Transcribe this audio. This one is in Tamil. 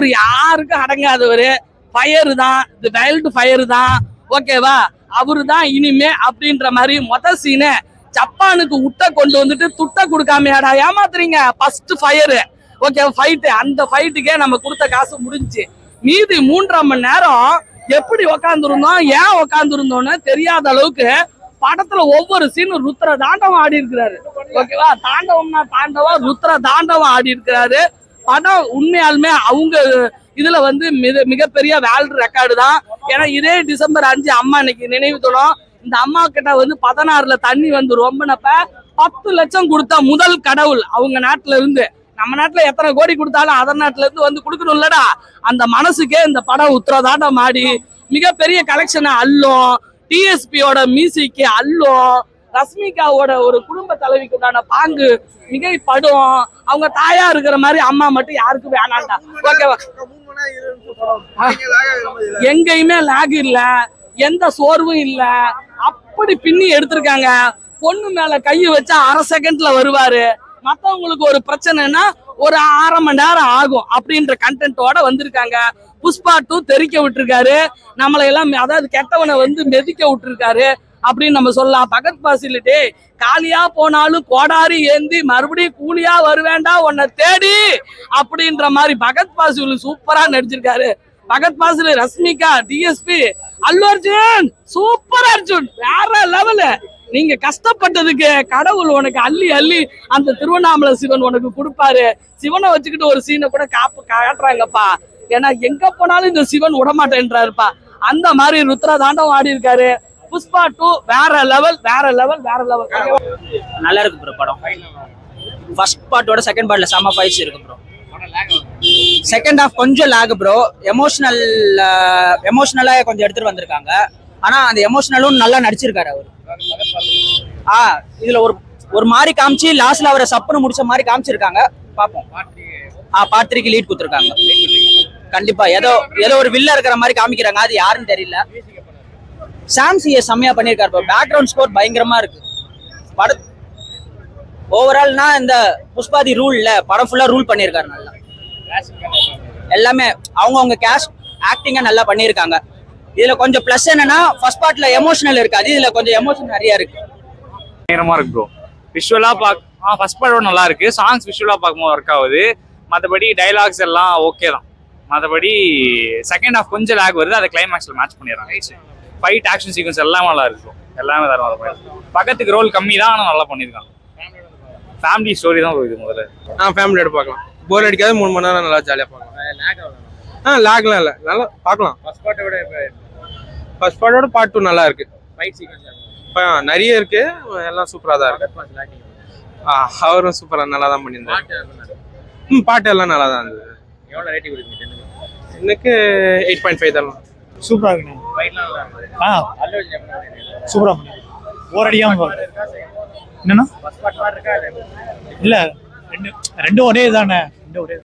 ஒரு யாருக்கும் அடங்காதவரு, ஃபயர் தான், இது வைல்டு ஃபயர் தான், ஓகேவா? அவரு தான் இனிமே அப்படின்ற மாதிரி சீனு ஜப்பானுக்கு உட்ட கொண்டு வந்துட்டு துட்ட கொடுக்காமையாடா ஏமாத்துறீங்க. ஃபர்ஸ்ட் ஃபயரு ஓகே ஃபைட்டு, அந்த ஃபைட்டுக்கே நம்ம கொடுத்த காசு முடிஞ்சு. மீதி 3.5 மணி நேரம் எப்படி உக்காந்துருந்தோம், ஏன் உக்காந்துருந்தோம்னு தெரியாத அளவுக்கு படத்துல ஒவ்வொரு சீனும் ருத்ர தாண்டவம் ஆடி இருக்கிறாரு. ஓகேவா? தாண்டவம்னா தாண்டவம், ருத்ர தாண்டவம் ஆடி இருக்கிறாரு. படம் உண்மையாலுமே அவங்க இதுல வந்து மிகப்பெரிய வேர்ல்டு ரெக்கார்டு தான். ஏன்னா இதே டிசம்பர் 5 அம்மா இன்னைக்கு நினைவு தினம். இந்த அம்மா கிட்ட வந்து 16ல தண்ணி வந்து ரொம்பினப்ப 10 லட்சம் கொடுத்த முதல் கடவுள் அவங்க நாட்டுல இருந்து. நம்ம நாட்டுல எத்தனை கோடி கொடுத்தாலும் அதர் நாட்டுல இருந்து வந்து கொடுக்கணும் இல்லடா. அந்த மனசுக்கே இந்த படம் உத்தரதாண்டம் ஆடி மிகப்பெரிய கலெக்ஷனை அள்ளும். டிஎஸ்பியோட மியூசிக்கு அள்ளும். ரஷ்மிகாவோட ஒரு குடும்ப தலைவிக்கு உண்டான பாங்கு மிகைப்படும். அவங்க தாயா இருக்கிற மாதிரி அம்மா மட்டும் யாருக்கும் வேணாண்டா. ஓகேவா? எங்கேயுமே லாக் இல்ல, எந்த சோர்வும் இல்ல, அப்படி பின்னி எடுத்திருக்காங்க. பொண்ணு மேல கையை வச்சா அரை செகண்ட்ல வருவாரு. மத்தவங்களுக்கு ஒரு பிரச்சனைனா ஒரு 1/2 மணி நேரம் ஆகும் அப்படின்ற கண்டென்ட்டோட வந்திருக்காங்க. புஷ்பா 2 தெரிக்க விட்டுருக்காரு நம்மளை எல்லாம், அதாவது கெட்டவனை வந்து மெதிக்க விட்டுருக்காரு அப்படின்னு நம்ம சொல்லலாம். பகத் பாசிலிட்டி காலியா போனாலும் கோடாரி ஏந்தி மறுபடியும் கூலியா வருவேண்டா உன்னை தேடி அப்படின்ற மாதிரி பகத் பாசில் சூப்பரா நடிச்சிருக்காரு. பகத் பாசில், ரஷ்மிகா, டிஎஸ்பி, அல்லு அர்ஜுன், சூப்பர் அர்ஜுன், வேற லெவலு. நீங்க கஷ்டப்பட்டதுக்கு கடவுள் உனக்கு அள்ளி அள்ளி அந்த திருவண்ணாமலை சிவன் உனக்கு கொடுப்பாரு. சிவனை வச்சுக்கிட்டு ஒரு சீனை கூட காட்டுறாங்கப்பா. ஏன்னா எங்க போனாலும் இந்த சிவன் விடமாட்டேன்றாருப்பா. அந்த மாதிரி ருத்ர தாண்டவம் ஆடி இருக்காரு. புஷ்பா 2 வேற லெவல், வேற லெவல், வேற லெவல். நல்லா இருக்கு ப்ரோ படம். ஃபர்ஸ்ட் பார்ட்டோட செகண்ட் பார்ட்ல செம ஃபைட்ஸ் இருக்கு ப்ரோ. செகண்ட் ஹாஃப் கொஞ்சம் லாக் ப்ரோ. எமோஷனலா கொஞ்சம் எடுத்துட்டு வந்திருக்காங்க. ஆனா அந்த எமோஷனலும் நல்லா நடிச்சிருக்காரு அவரு. இதுல ஒரு மாதிரி காமிச்சு லாஸ்ட்ல அவரை சப்புன்னு முடிச்ச மாதிரி காமிச்சிருக்காங்க. பாப்போம். பார்ட் 3க்கு லீட் கொடுத்துருக்காங்க. கண்டிப்பா ஏதோ ஒரு வில்ல இருக்கிற மாதிரி காமிக்கிறாங்க. அது யாருன்னு தெரியல. சாம்சியை செம்மையா பண்ணியிருக்காரு ப்ரோ. பேக்ரவுண்ட் ஸ்கோர் பயங்கரமா இருக்கு. படம் ஓவரால்னா இந்த புஷ்பாதி ரூல்ல படம் ஃபுல்லா ரூல் பண்ணியிருக்காரு நல்லா. எல்லாமே அவங்க கேஸ்ட் ஆக்டிங்கா நல்லா பண்ணியிருக்காங்க. இதுல கொஞ்சம் பிளஸ் என்னன்னா ஃபர்ஸ்ட் பார்ட்ல எமோஷனல் இருக்காது, இதுல கொஞ்சம் எமோஷன் நிறைய இருக்கு. பயங்கரமா இருக்கு ப்ரோ. விஷுவலா ஃபர்ஸ்ட் பார்ட்டோட நல்லா இருக்கு. சாங்ஸ் விஷுவலா பார்க்கும்போது ஒர்க் ஆகுது. மற்றபடி டைலாக்ஸ் எல்லாம் ஓகே தான். மற்றபடி செகண்ட் ஹாஃப் கொஞ்சம் லேக் வருது. அதை கிளைமேக்ஸ்ல மேட்ச் பண்ணிடுறாங்க. ஃபைட் ஆக்ஷன் சீக்வன்ஸ் எல்லாமே நல்லா இருக்கு. எல்லாமே தரமா. பக்கத்துக்கு ரோல் கம்மி தான், ஆனால் நல்லா பண்ணியிருக்காங்க. ஃபேமிலி ஸ்டோரி தான் இது முதல்ல. ஃபேமிலியோட பார்க்கலாம். போர் அடிக்காது. 3 மணி நேரம் நல்லா ஜாலியாக பார்க்கலாம். லாக்லாம் இல்லை, நல்லா பார்க்கலாம். ஃபர்ஸ்ட் பார்ட்டோட பார்ட் 2 நல்லா இருக்கு. நிறைய இருக்கு, எல்லாம் சூப்பராக தான் இருக்கு. அவரும் சூப்பராக நல்லா தான் பண்ணியிருந்தாரு. பாட்டு எல்லாம் நல்லா தான் இருந்தது. எனக்கு 8.5 தரலாம். சூப்பரா இருக்கு. சூப்பரா பண்ணி போர் அடிக்காம என்னன்னா இல்ல ரெண்டு ஒரே தானே.